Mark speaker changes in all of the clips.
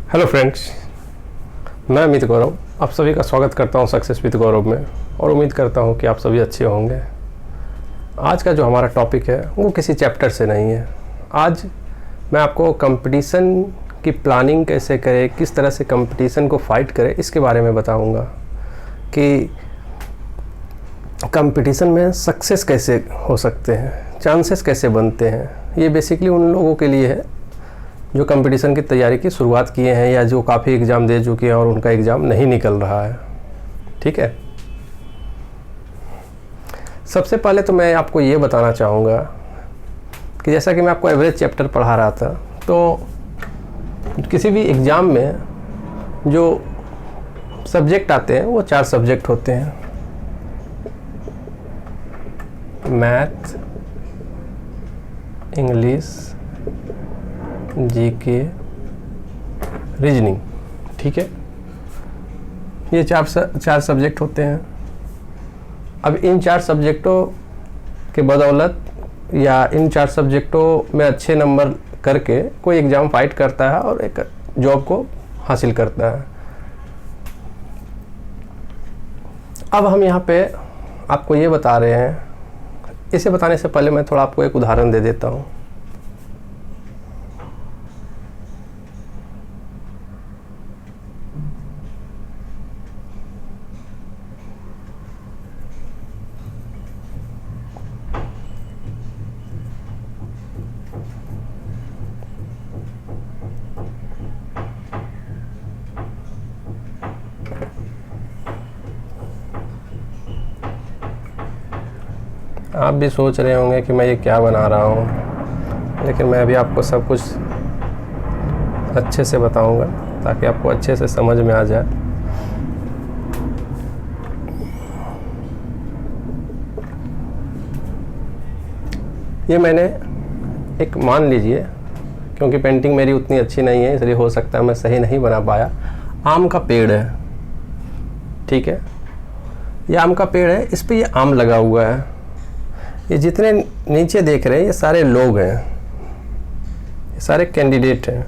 Speaker 1: Hello friends, मैं अमित गौरव आप सभी का स्वागत करता हूं सक्सेस विद गौरव में और उम्मीद करता हूं कि आप सभी अच्छे होंगे। आज का जो हमारा टॉपिक है वो किसी चैप्टर से नहीं है। आज मैं आपको कंपटीशन की प्लानिंग कैसे करें, किस तरह से कंपटीशन को फाइट करें, इसके बारे में बताऊंगा कि कंपटीशन में सक्सेस कैसे हो सकते हैं, चांसेस कैसे बनते हैं। ये बेसिकली उन लोगों के लिए है जो कंपटीशन की तैयारी की शुरुआत किए हैं या जो काफ़ी एग्ज़ाम दे चुके हैं और उनका एग्ज़ाम नहीं निकल रहा है। ठीक है, सबसे पहले तो मैं आपको ये बताना चाहूँगा कि जैसा कि मैं आपको एवरेज चैप्टर पढ़ा रहा था, तो किसी भी एग्ज़ाम में जो सब्जेक्ट आते हैं वो 4 सब्जेक्ट होते हैं: मैथ, इंग्लिश, जीके, रीजनिंग। ठीक है, ये चार सब्जेक्ट होते हैं। अब इन 4 सब्जेक्टों के बदौलत या इन 4 सब्जेक्टों में अच्छे नंबर करके कोई एग्ज़ाम फाइट करता है और एक जॉब को हासिल करता है। अब हम यहाँ पे आपको ये बता रहे हैं, इसे बताने से पहले मैं थोड़ा आपको एक उदाहरण दे देता हूँ। आप भी सोच रहे होंगे कि मैं ये क्या बना रहा हूँ, लेकिन मैं अभी आपको सब कुछ अच्छे से बताऊँगा ताकि आपको अच्छे से समझ में आ जाए। ये मैंने एक, मान लीजिए, क्योंकि पेंटिंग मेरी उतनी अच्छी नहीं है इसलिए हो सकता है मैं सही नहीं बना पाया, आम का पेड़ है। ठीक है, ये आम का पेड़ है, इस पे ये आम लगा हुआ है। ये जितने नीचे देख रहे हैं ये सारे लोग हैं, ये सारे कैंडिडेट हैं।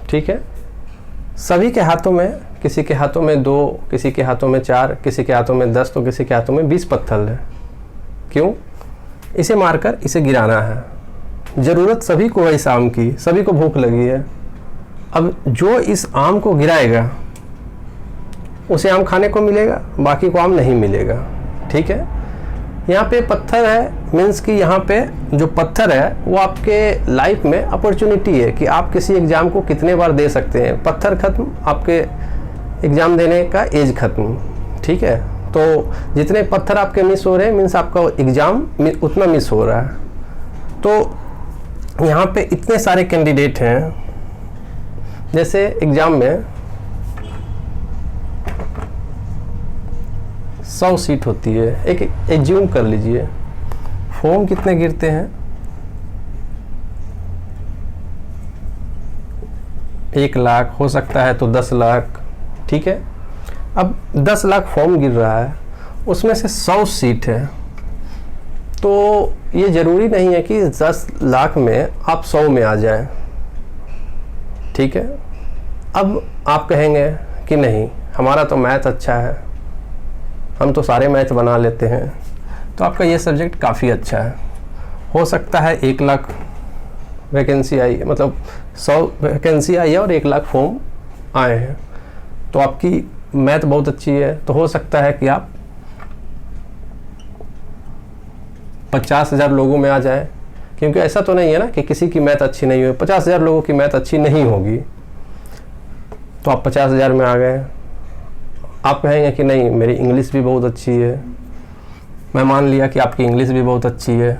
Speaker 1: ठीक है, सभी के हाथों में, किसी के हाथों में 2, किसी के हाथों में 4, किसी के हाथों में 10, तो किसी के हाथों में 20 पत्थर है। क्यों? इसे मारकर इसे गिराना है। ज़रूरत सभी को है इस आम की, सभी को भूख लगी है। अब जो इस आम को गिराएगा उसे आम खाने को मिलेगा, बाकी को आम नहीं मिलेगा। ठीक है, यहाँ पे पत्थर है, मीन्स कि यहाँ पे जो पत्थर है वो आपके लाइफ में अपॉर्चुनिटी है कि आप किसी एग्ज़ाम को कितने बार दे सकते हैं। पत्थर खत्म, आपके एग्ज़ाम देने का एज खत्म। ठीक है, तो जितने पत्थर आपके मिस हो रहे हैं मीन्स आपका एग्ज़ाम उतना मिस हो रहा है। तो यहाँ पे इतने सारे कैंडिडेट हैं। जैसे एग्ज़ाम में 100 सीट होती है, एक एज्यूम कर लीजिए, फॉर्म कितने गिरते हैं? 1 लाख, हो सकता है तो 10 लाख। ठीक है, अब 10 लाख फॉर्म गिर रहा है, उसमें से 100 सीट है, तो ये ज़रूरी नहीं है कि 10 लाख में आप 100 में आ जाएं। ठीक है, अब आप कहेंगे कि नहीं, हमारा तो मैथ अच्छा है, हम तो सारे मैथ बना लेते हैं, तो आपका ये सब्जेक्ट काफ़ी अच्छा है। हो सकता है 1 लाख वैकेंसी आई, मतलब 100 वैकेंसी आई है और 1 लाख फॉर्म आए हैं, तो आपकी मैथ बहुत अच्छी है, तो हो सकता है कि आप 50,000 लोगों में आ जाए। क्योंकि ऐसा तो नहीं है ना कि किसी की मैथ अच्छी नहीं हुई, 50,000 लोगों की मैथ अच्छी नहीं होगी, तो आप 50,000 में आ गए। आप कहेंगे कि नहीं, मेरी इंग्लिश भी बहुत अच्छी है। मैं मान लिया कि आपकी इंग्लिश भी बहुत अच्छी है।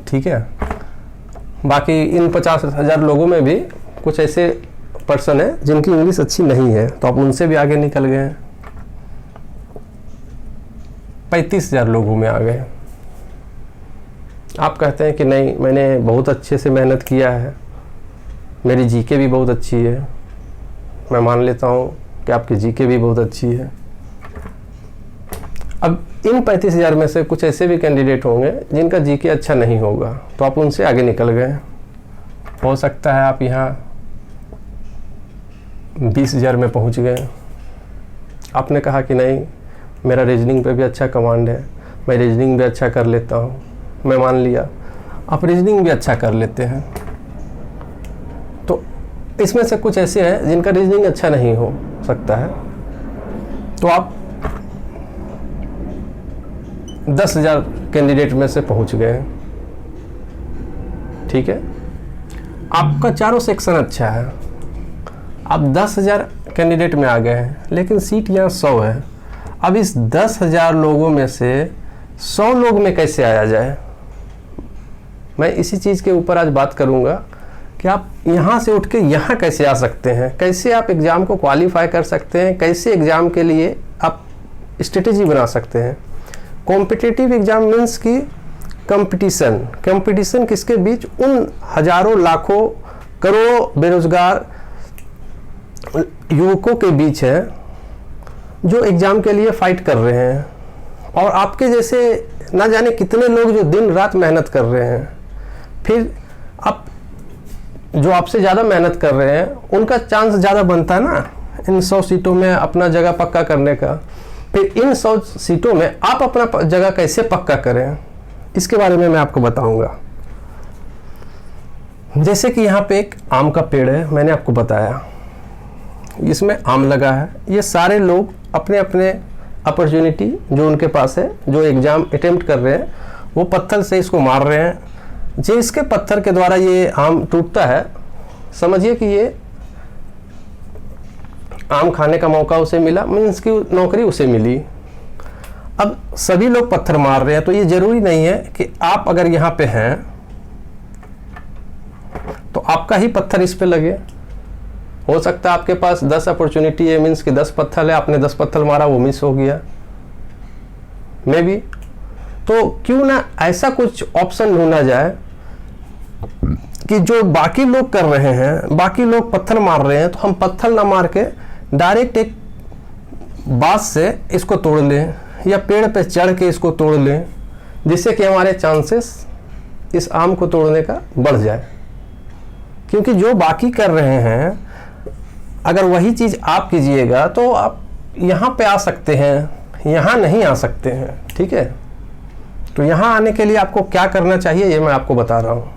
Speaker 1: ठीक है, बाकी इन 50,000 लोगों में भी कुछ ऐसे पर्सन है जिनकी इंग्लिश अच्छी नहीं है, तो आप उनसे भी आगे निकल गए, 35,000 लोगों में आ गए। आप कहते हैं कि नहीं, मैंने बहुत अच्छे से मेहनत किया है, मेरी जीके भी बहुत अच्छी है। मैं मान लेता हूँ कि आपकी जीके भी बहुत अच्छी है। अब इन 35,000 में से कुछ ऐसे भी कैंडिडेट होंगे जिनका जीके अच्छा नहीं होगा, तो आप उनसे आगे निकल गए। हो सकता है आप यहाँ 20,000 में पहुँच गए। आपने कहा कि नहीं, मेरा रीजनिंग पे भी अच्छा कमांड है, मैं रीजनिंग भी अच्छा कर लेता हूँ। मैं मान लिया आप रीजनिंग भी अच्छा कर लेते हैं, तो इसमें से कुछ ऐसे हैं जिनका रीजनिंग अच्छा नहीं हो सकता है, तो आप 10,000 कैंडिडेट में से पहुंच गए हैं। ठीक है, आपका चारों सेक्शन अच्छा है, आप 10,000 कैंडिडेट में आ गए हैं, लेकिन सीट यहाँ 100 है। अब इस 10,000 लोगों में से 100 लोग में कैसे आया जाए, मैं इसी चीज़ के ऊपर आज बात करूँगा कि आप यहाँ से उठ के यहाँ कैसे आ सकते हैं, कैसे आप एग्ज़ाम को क्वालिफाई कर सकते हैं, कैसे एग्ज़ाम के लिए आप स्ट्रेटेजी बना सकते हैं। कॉम्पिटिटिव एग्ज़ाम मीन्स की कंपटीशन किसके बीच, उन हजारों लाखों करोड़ों बेरोजगार युवकों के बीच है जो एग्ज़ाम के लिए फाइट कर रहे हैं, और आपके जैसे ना जाने कितने लोग जो दिन रात मेहनत कर रहे हैं। फिर आप जो आपसे ज़्यादा मेहनत कर रहे हैं उनका चांस ज़्यादा बनता है ना इन 100 सीटों में अपना जगह पक्का करने का। फिर इन 100 सीटों में आप अपना जगह कैसे पक्का करें, इसके बारे में मैं आपको बताऊंगा। जैसे कि यहाँ पे एक आम का पेड़ है, मैंने आपको बताया इसमें आम लगा है। ये सारे लोग अपने अपने अपॉर्चुनिटी जो उनके पास है, जो एग्ज़ाम अटेम्प्ट कर रहे हैं, वो पत्थर से इसको मार रहे हैं। जिसके पत्थर के द्वारा ये आम टूटता है, समझिए कि ये आम खाने का मौका उसे मिला, मीन्स की नौकरी उसे मिली। अब सभी लोग पत्थर मार रहे हैं, तो ये ज़रूरी नहीं है कि आप अगर यहाँ पे हैं तो आपका ही पत्थर इस पे लगे। हो सकता है आपके पास 10 अपॉर्चुनिटी है, मीन्स कि 10 पत्थर है, आपने 10 पत्थर मारा, वो मिस हो गया मे बी। तो क्यों ना ऐसा कुछ ऑप्शन ढूंढा जाए कि जो बाकी लोग कर रहे हैं, बाकी लोग पत्थर मार रहे हैं, तो हम पत्थर ना मार के डायरेक्ट एक बांस से इसको तोड़ लें या पेड़ पे चढ़ के इसको तोड़ लें, जिससे कि हमारे चांसेस इस आम को तोड़ने का बढ़ जाए। क्योंकि जो बाकी कर रहे हैं, अगर वही चीज़ आप कीजिएगा तो आप यहाँ पे आ सकते हैं, यहाँ नहीं आ सकते हैं। ठीक है, तो यहाँ आने के लिए आपको क्या करना चाहिए ये मैं आपको बता रहा हूँ,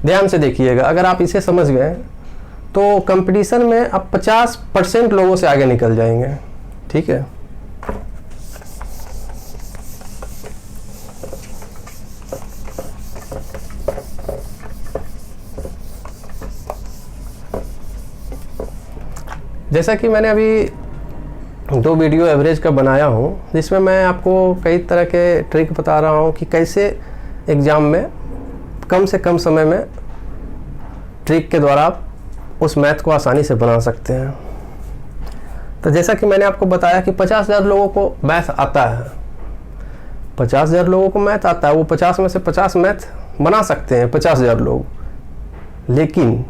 Speaker 1: ध्यान से देखिएगा। अगर आप इसे समझ गए तो कंपटीशन में आप 50% लोगों से आगे निकल जाएंगे। ठीक है, जैसा कि मैंने अभी 2 वीडियो एवरेज का बनाया हूँ, जिसमें मैं आपको कई तरह के ट्रिक बता रहा हूँ कि कैसे एग्ज़ाम में कम से कम समय में ट्रिक के द्वारा आप उस मैथ को आसानी से बना सकते हैं। तो जैसा कि मैंने आपको बताया कि 50,000 लोगों को मैथ आता है, 50,000 लोगों को मैथ आता है, वो 50 में से 50 मैथ बना सकते हैं 50,000 लोग, लेकिन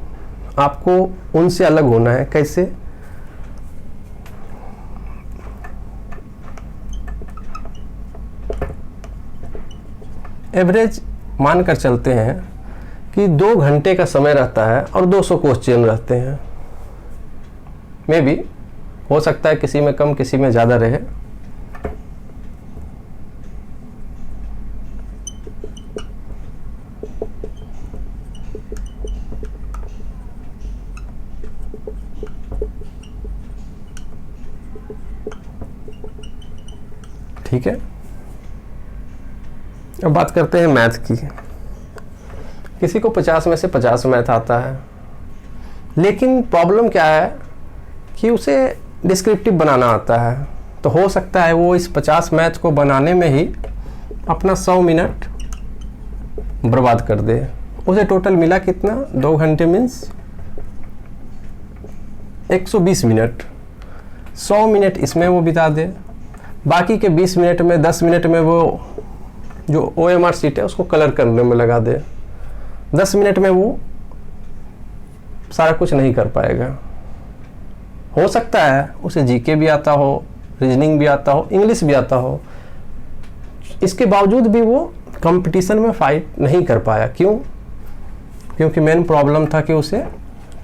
Speaker 1: आपको उनसे अलग होना है। कैसे? एवरेज मानकर चलते हैं कि 2 घंटे का समय रहता है और 200 क्वेश्चन रहते हैं। मे भी हो सकता है किसी में कम किसी में ज़्यादा रहे। ठीक है, अब बात करते हैं मैथ की। किसी को 50 में से 50 मैथ आता है, लेकिन प्रॉब्लम क्या है कि उसे डिस्क्रिप्टिव बनाना आता है। तो हो सकता है वो इस 50 मैथ को बनाने में ही अपना 100 मिनट बर्बाद कर दे। उसे टोटल मिला कितना? 2 घंटे मीन्स 120 मिनट। 100 मिनट इसमें वो बिता दे, बाकी के 20 मिनट में 10 मिनट में वो जो OMR शीट है उसको कलर करने में लगा दे। 10 मिनट में वो सारा कुछ नहीं कर पाएगा। हो सकता है उसे जीके भी आता हो, रीजनिंग भी आता हो, इंग्लिश भी आता हो, इसके बावजूद भी वो कंपटीशन में फाइट नहीं कर पाया। क्यों? क्योंकि मेन प्रॉब्लम था कि उसे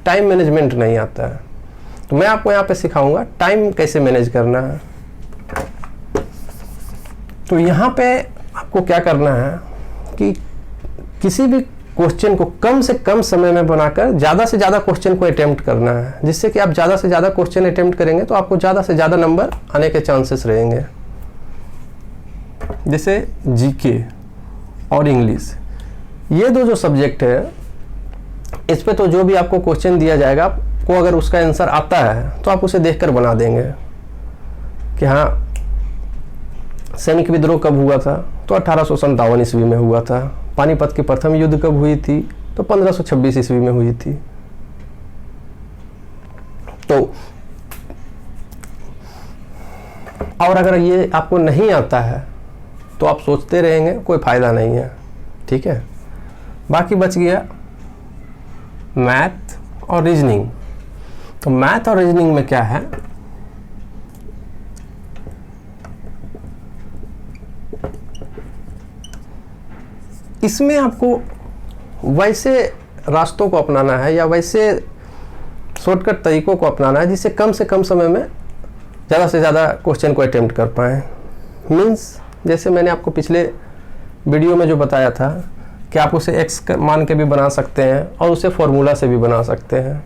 Speaker 1: टाइम मैनेजमेंट नहीं आता है। तो मैं आपको यहाँ पे सिखाऊंगा टाइम कैसे मैनेज करना है। तो यहाँ पे आपको क्या करना है कि किसी भी क्वेश्चन को कम से कम समय में बनाकर ज़्यादा से ज़्यादा क्वेश्चन को अटेम्प्ट करना है, जिससे कि आप ज़्यादा से ज़्यादा क्वेश्चन अटेम्प्ट करेंगे तो आपको ज़्यादा से ज़्यादा नंबर आने के चांसेस रहेंगे। जैसे जीके और इंग्लिश, ये दो जो सब्जेक्ट है, इस पे तो जो भी आपको क्वेश्चन दिया जाएगा, आपको अगर उसका आंसर आता है तो आप उसे देखकर बना देंगे कि हाँ सैनिक विद्रोह कब हुआ था, तो 1857 ईस्वी में हुआ था। पानीपत की प्रथम युद्ध कब हुई थी, तो 1526 ईस्वी में हुई थी। तो और अगर ये आपको नहीं आता है तो आप सोचते रहेंगे, कोई फायदा नहीं है, ठीक है। बाकी बच गया मैथ और रीजनिंग। तो मैथ और रीजनिंग में क्या है, इसमें आपको वैसे रास्तों को अपनाना है या वैसे शॉर्टकट तरीकों को अपनाना है जिससे कम से कम समय में ज़्यादा से ज़्यादा क्वेश्चन को अटेम्प्ट कर पाएँ। मीन्स जैसे मैंने आपको पिछले वीडियो में जो बताया था कि आप उसे एक्स मान के भी बना सकते हैं और उसे फॉर्मूला से भी बना सकते हैं।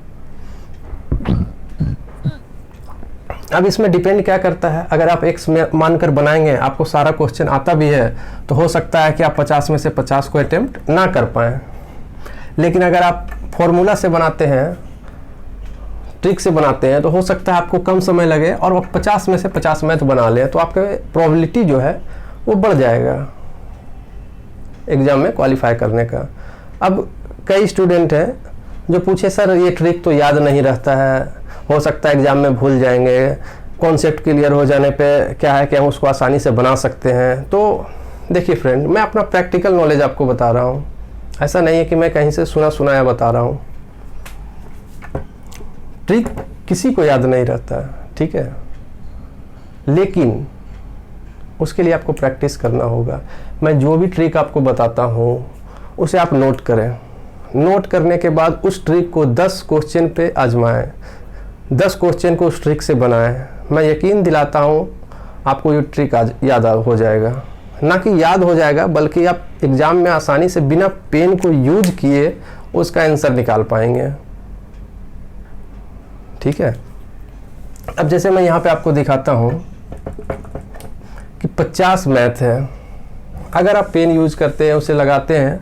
Speaker 1: अब इसमें डिपेंड क्या करता है, अगर आप एक्स मानकर बनाएंगे, आपको सारा क्वेश्चन आता भी है, तो हो सकता है कि आप 50 में से 50 को अटेम्प्ट ना कर पाएँ। लेकिन अगर आप फॉर्मूला से बनाते हैं, ट्रिक से बनाते हैं, तो हो सकता है आपको कम समय लगे और 50 में से 50 मैथ बना लें, तो आपके प्रोबेबिलिटी जो है वो बढ़ जाएगा एग्ज़ाम में क्वालिफाई करने का। अब कई स्टूडेंट हैं जो पूछे सर ये ट्रिक तो याद नहीं रहता है, हो सकता है एग्ज़ाम में भूल जाएंगे, कॉन्सेप्ट क्लियर हो जाने पे क्या है कि हम उसको आसानी से बना सकते हैं। तो देखिए फ्रेंड, मैं अपना प्रैक्टिकल नॉलेज आपको बता रहा हूँ, ऐसा नहीं है कि मैं कहीं से सुना सुनाया बता रहा हूँ। ट्रिक किसी को याद नहीं रहता, ठीक है, लेकिन उसके लिए आपको प्रैक्टिस करना होगा। मैं जो भी ट्रिक आपको बताता हूँ उसे आप नोट करें। नोट करने के बाद उस ट्रिक को 10 क्वेश्चन पे आजमाएं, 10 क्वेश्चन को उस ट्रिक से बनाएं। मैं यकीन दिलाता हूँ आपको ये ट्रिक आज याद हो जाएगा। ना कि याद हो जाएगा, बल्कि आप एग्ज़ाम में आसानी से बिना पेन को यूज किए उसका आंसर निकाल पाएंगे, ठीक है। अब जैसे मैं यहाँ पे आपको दिखाता हूँ कि 50 मैथ है, अगर आप पेन यूज करते हैं, उसे लगाते हैं,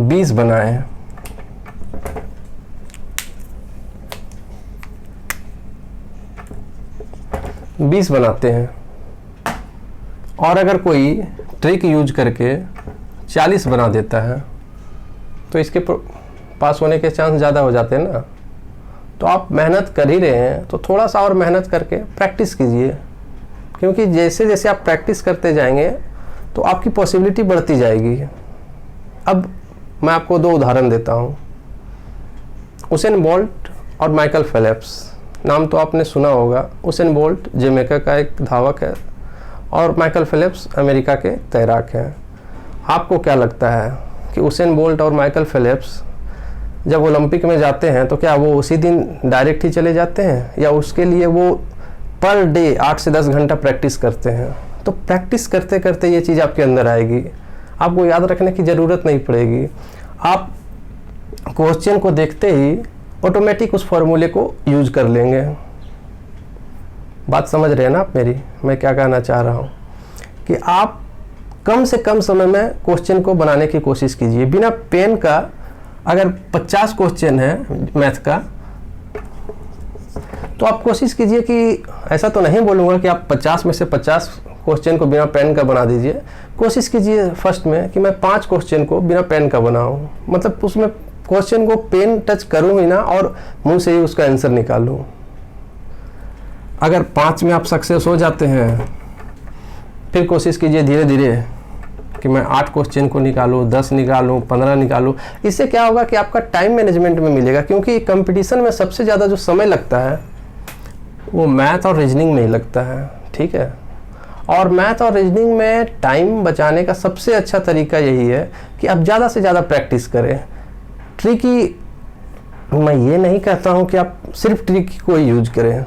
Speaker 1: 20 बनाएं, बनाते हैं, और अगर कोई ट्रिक यूज करके 40 बना देता है तो इसके पास होने के चांस ज़्यादा हो जाते हैं ना। तो आप मेहनत कर ही रहे हैं तो थोड़ा सा और मेहनत करके प्रैक्टिस कीजिए, क्योंकि जैसे जैसे आप प्रैक्टिस करते जाएंगे तो आपकी पॉसिबिलिटी बढ़ती जाएगी। अब मैं आपको 2 उदाहरण देता हूँ। उसेन बोल्ट और माइकल फेलिप्स, नाम तो आपने सुना होगा। उसेन बोल्ट जमैका का एक धावक है और माइकल फेलिप्स अमेरिका के तैराक हैं। आपको क्या लगता है कि उसेन बोल्ट और माइकल फेलिप्स जब ओलंपिक में जाते हैं तो क्या वो उसी दिन डायरेक्ट ही चले जाते हैं, या उसके लिए वो पर डे 8 से 10 घंटा प्रैक्टिस करते हैं? तो प्रैक्टिस करते करते ये चीज़ आपके अंदर आएगी, आपको याद रखने की ज़रूरत नहीं पड़ेगी। आप क्वेश्चन को देखते ही ऑटोमेटिक उस फॉर्मूले को यूज कर लेंगे। बात समझ रहे हैं ना आप मेरी? मैं क्या कहना चाह रहा हूँ कि आप कम से कम समय में क्वेश्चन को बनाने की कोशिश कीजिए बिना पेन का। अगर 50 क्वेश्चन है मैथ का, तो आप कोशिश कीजिए कि, ऐसा तो नहीं बोलूँगा कि आप 50 में से 50 क्वेश्चन को बिना पेन का बना दीजिए। कोशिश कीजिए फर्स्ट में कि मैं 5 क्वेश्चन को बिना पेन का बनाऊँ, मतलब उसमें क्वेश्चन को पेन टच करूँ ही ना और मुंह से ही उसका आंसर निकालूँ। अगर 5 में आप सक्सेस हो जाते हैं, फिर कोशिश कीजिए धीरे धीरे कि मैं 8 क्वेश्चन को निकालूँ, 10 निकालूँ, 15 निकालूँ। इससे क्या होगा कि आपका टाइम मैनेजमेंट में मिलेगा, क्योंकि कंपटीशन में सबसे ज़्यादा जो समय लगता है वो मैथ और रीजनिंग में ही लगता है, ठीक है। और मैथ और रीजनिंग में टाइम बचाने का सबसे अच्छा तरीका यही है कि आप ज़्यादा से ज़्यादा प्रैक्टिस करें। ट्रिकी, मैं ये नहीं कहता हूँ कि आप सिर्फ ट्रिकी को ही यूज करें,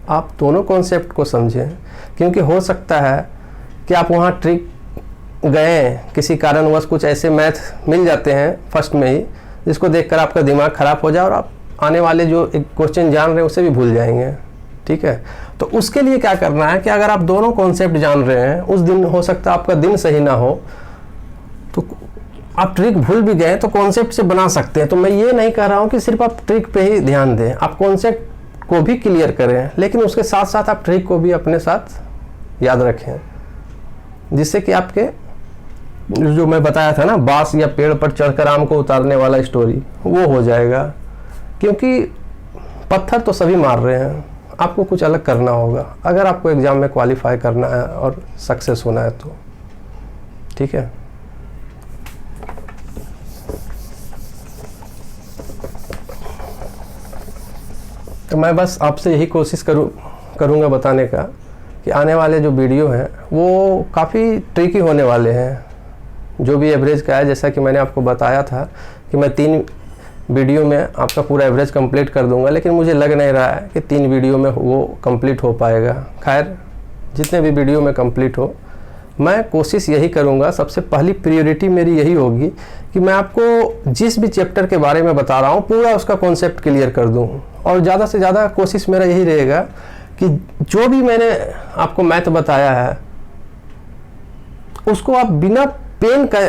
Speaker 1: आप दोनों कॉन्सेप्ट को समझें, क्योंकि हो सकता है कि आप वहाँ ट्रिक गए, किसी कारणवश कुछ ऐसे मैथ मिल जाते हैं फर्स्ट में ही जिसको देखकर आपका दिमाग ख़राब हो जाए और आप आने वाले जो एक क्वेश्चन जान रहे हैं उसे भी भूल जाएंगे। ठीक है, तो उसके लिए क्या करना है कि अगर आप दोनों कॉन्सेप्ट जान रहे हैं, उस दिन हो सकता है आपका दिन सही ना हो, तो आप ट्रिक भूल भी गए तो कॉन्सेप्ट से बना सकते हैं। तो मैं ये नहीं कह रहा हूँ कि सिर्फ आप ट्रिक पे ही ध्यान दें, आप कॉन्सेप्ट को भी क्लियर करें, लेकिन उसके साथ साथ आप ट्रिक को भी अपने साथ याद रखें, जिससे कि आपके जो मैं बताया था ना, बांस या पेड़ पर चढ़कर आम को उतारने वाला स्टोरी, वो हो जाएगा। क्योंकि पत्थर तो सभी मार रहे हैं, आपको कुछ अलग करना होगा अगर आपको एग्ज़ाम में क्वालिफाई करना है और सक्सेस होना है तो। ठीक है, तो मैं बस आपसे यही कोशिश करूँगा बताने का कि आने वाले जो वीडियो हैं वो काफ़ी ट्रिकी होने वाले हैं। जो भी एवरेज का है, जैसा कि मैंने आपको बताया था कि मैं 3 वीडियो में आपका पूरा एवरेज कंप्लीट कर दूंगा, लेकिन मुझे लग नहीं रहा है कि 3 वीडियो में वो कंप्लीट हो पाएगा। खैर, जितने भी वीडियो में कंप्लीट हो, मैं कोशिश यही करूंगा, सबसे पहली प्रायोरिटी मेरी यही होगी कि मैं आपको जिस भी चैप्टर के बारे में बता रहा हूँ पूरा उसका कॉन्सेप्ट क्लियर कर दूँ। और ज़्यादा से ज़्यादा कोशिश मेरा यही रहेगा कि जो भी मैंने आपको मैथ बताया है उसको आप बिना पेन का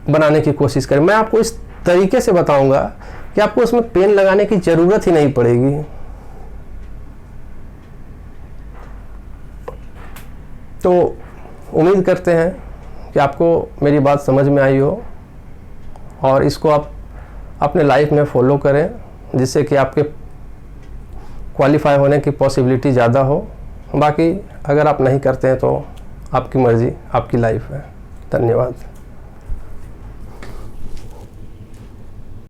Speaker 1: बनाने की कोशिश करें। मैं आपको इस तरीके से बताऊंगा कि आपको उसमें पेन लगाने की ज़रूरत ही नहीं पड़ेगी। तो उम्मीद करते हैं कि आपको मेरी बात समझ में आई हो और इसको आप अपने लाइफ में फॉलो करें, जिससे कि आपके क्वालिफाई होने की पॉसिबिलिटी ज़्यादा हो। बाकी अगर आप नहीं करते हैं तो आपकी मर्ज़ी, आपकी लाइफ है। धन्यवाद।